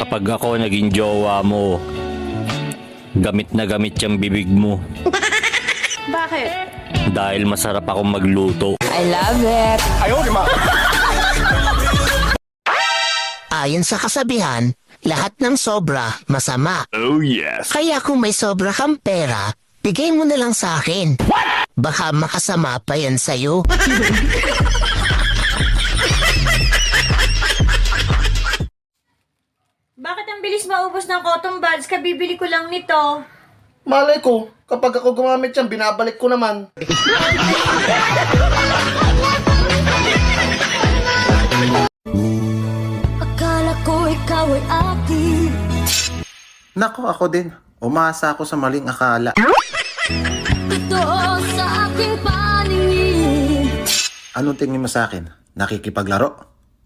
Kapag ako naging jowa mo, gamit na gamit yung bibig mo. Bakit? Dahil masarap akong magluto. I love it. Ayon sa kasabihan, lahat ng sobra masama. Oh yes. Kaya kung may sobra kang pera, bigay mo na lang sa akin. Baka makasama pa yan sa'yo. Bakit ang bilis maubos ng cotton buds? Kabibili ko lang nito. Malay ko, kapag ako gumamit yan, binabalik ko naman. Akala ko ikaw ay akin. Nako, ako din. Umasa ako sa maling akala. Totoo sa aking paningin. Anong tingin mo sa akin? Nakikipaglaro?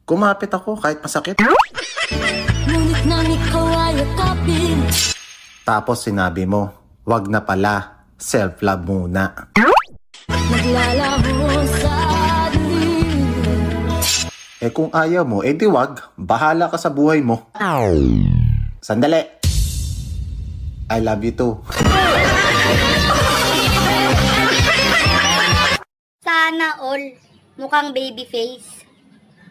Kumapit ako kahit masakit. Ngunit nang ikaw ay akapin. Tapos sinabi mo, wag na pala, self-love muna. Naglalaho sa dilim. Eh kung ayaw mo, edi wag. Bahala ka sa buhay mo. Sandali. I love you too. Sana all. Mukhang baby face.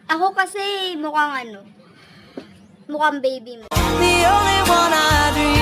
Ako kasi mukhang mukhang baby mo. The only one I dream